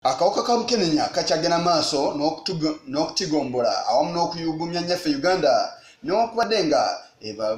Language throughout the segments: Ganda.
Akawuka ka Mukenenya kakyagenda maaso n'okutigombora awamu n'okuyugumya nnyaffe Uganda n'okubadde nga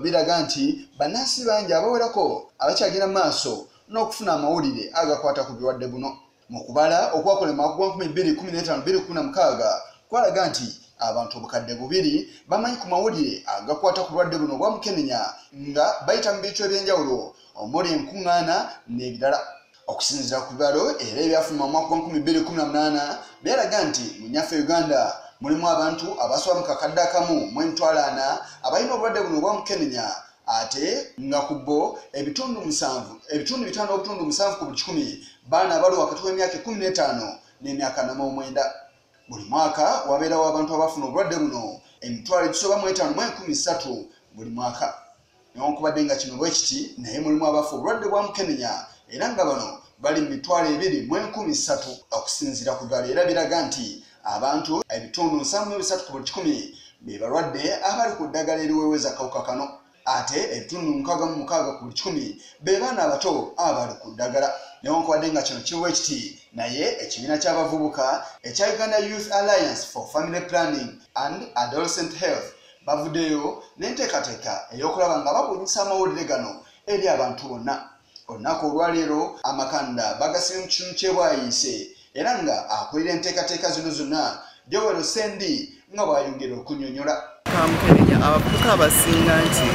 biraga nti bannansi bangi abawerako abakyagenda maaso n'okufuna amawulire agakwata ku birwadde buno. Mu kubala okwakola mu mwaka 2015-2016 kwalaga nti abantu obukadde 2 bamanyi ku mawulire agakwata ku bulwadde buno bwa Mukenenya nga bayita mu bico ebyenjawulo omuli enkuŋŋaana n'ebirala. Okusinziira ku bibalo era ebyafuluma mu mwaka 2018 byalaga nti mu nnyaffe Uganda mulimu abantu abasoba mu kakadde akamu mu emitwalo 40 abalina obulwadde buno bwa Mukenenya, ate nga ku bo ebitundu 5.7 ku buli 100 baana abali wakati w'emyaka 15 n'emyaka 49. Buli mwaka wabeerawo abantu abafuna obulwadde buno emitwalo egisoba mu 5.13 buli mwaka. Newankubadde nga kino bwe kiti naye mulimu abafa obulwadde bwa Mukenenya era nga bano bali mu mitwalo 2.13 okusinziira ku bibalo era biraga nti abantu ebitundu 7.3 ku buli 100 be balwadde abali ku ddagala eriweeweza akawuka kano, ate ebitundu 6.6 ku buli 100 be baana abato abali ku ddagala. Newankubadde nga kino kiwe kiti naye ekibiina ky'abavubuka ekya Uganda Youth Alliance for Family Planning and Adolescent Health bavuddeyo n'enteekateeka ey'okulaba nga babunyisa amawulire gano eri abantu bonna. Olunaku olwaleero amakanda bagasibye mu kitundu ky'e Bwayiise era nga akulira enteekateeka zino zonna Joel Sendi nga bw'ayongera okunnyonnyola. Mukenenya abavubuka abasinga nti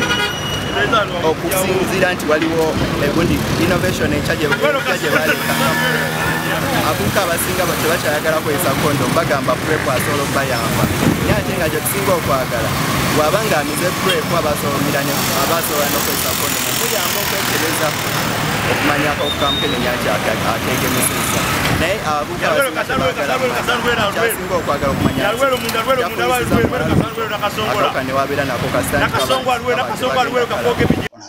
okusinziira nti waliwo egundi innovation enkya gye baleeta, abavubuka abasinga tebakyayagala kwesa kondom bagamba PrEP asobola okubayamba, naye ate nga gye tusinga okwagala bw'aba nga amize PrEP abasobola n'okwesa kondom okuyamba okwekebeza okumanya akawuka ka Mukenenya akeegemesezza. Naye abavubuka kyasinga okwagala okumanya akawuka ne wabeera nako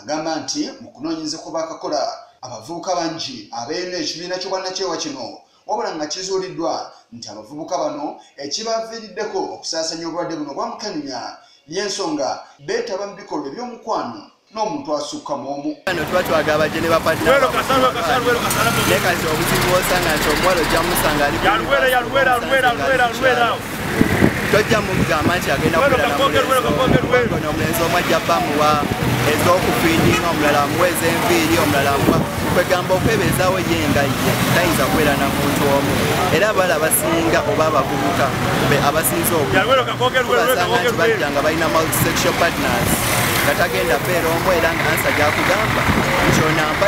agamba nti mu kunoonyereza kwe bakakola abavubuka bangi abeerina ekibiina ky'obwannakyewa kino wabula nga kizuuliddwa nti abavubuka bano ekibaviiriddeko okusaasanya obulwadde buno bwa Mukenenya y'ensonga beetaba mu bikolwa eby'omukwano n'omuntu asukka mu omu. Tuba twagala bajje ne bapaddira naye kati obuzibu osanga nti omuwala ojja musanga ali tojja mugamba nti agenda kubeera omulenzi omu ajja bamuwa ez'okufindinga, omulala amuweeza enviiri, omulala amuwa kwegamba okwebezaawo ye nga ye tayinza kubeera na muntu omu. Era abawala abasinga oba abavubuka abasinza okubasanga nti bajja nga balina multisexual partners nga tagenda beera omu era nga ansa gyakugamba kyonampa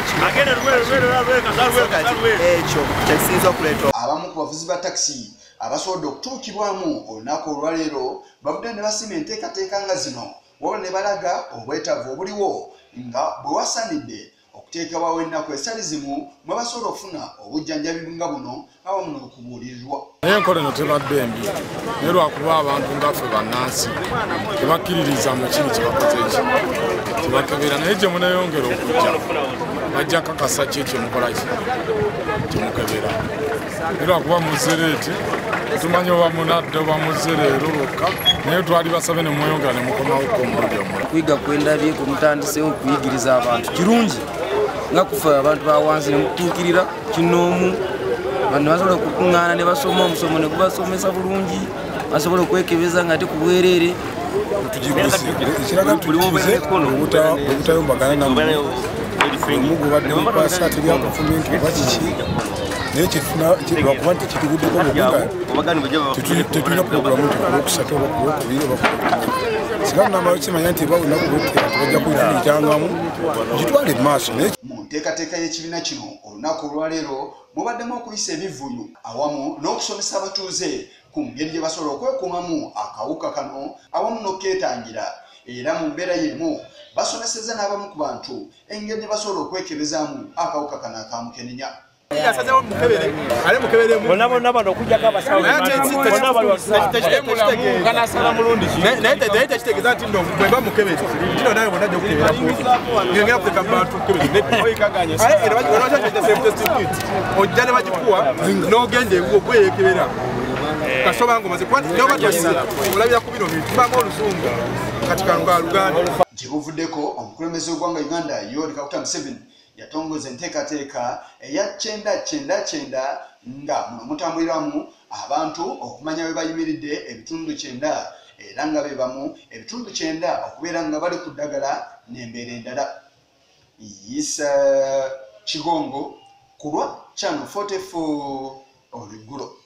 ekyo kyekisinza okuleeta. Abamu ku bavuzi ba takisi abasobodde okutuukibwamu olunaku olwaleero bavudde ne basima enteekateeka nga zino wabula ne balaga obwetaavu obuliwo nga bwe wasanidde okuteekebwawo ennaku esali zimu mwe basobola okufuna obujjanjabi nga buno awamu n'okubuulirirwa. Naye enkola eno tebadde mbi naye lwakuba abantu ngaffe bannansi tebakkiririza mu kiri kyebakoze eki kyebakebera, naye gye munayongera okujja bajja kakasa ki ekyemukolaki kyemukebera. Naye lwakuba muzereeti tumanyi oba munadde oba muzereero lwokka, naye twali basabe ne mweyongera ne mukomawoko omulundi omulala. Kwiga kwendabye kumutandisewo okuyigiriza abantu kirungi nga kufa abantu bawansi ne mutuukirira kinoomu ne basobola okukuŋŋaana ne basoma omusomo ne gubasomesa bulungi basobola okwekebeza nga te ku bwereere. Ekiraga tukize obutayombagana namu omugubadde mukwasa teri akafumenti oba kiki naye lwakuba nti kitiguddeko tetulina puroguramu nti kulwokusatu oba kulwokubiri oba kulwokunya singa tunamala kimanya nti ba lunaku lwokera tebajja kuyitirizangamu kitwale mu maaso. Mu nteekateeka y'ekibiina kino olunaku olwaleero mubaddemu okuyisa ebivuyo awamu n'okusomesa abatuuze ku ngeri gye basobola okwekuumamu akawuka kano awamu n'okeetangira, era mu mbeera y'emu basomesezza n'abamu ku bantu engeri gye basobola okwekebezaamu akawuka kano aka Mukenenya. Bonna bano okujjako abasawo naye tekitegeeza nti bweba mukebezi kino naye bonna ajja okukeberako ngengera kuteka bantu ojja ne bagikuwa n'ogenda ewiwo gweyekebera kasoba nga omaze olabira ku bino bintu mbanga olusungu kati kangaluganda. Gye buvuddeko omukulembeze w'eggwanga Uganda Yoweri Kaguta Museveni yatongoza enteekateeka eya 999 nga muno mutambuliramu abantu okumanya we bayimiridde ebitundu 9 era nga bebamu ebitundu 9 okubeera nga bali ku ddagala n'embeera endala. Yisa Kigongo kulwa Channel 44 Oluggulo.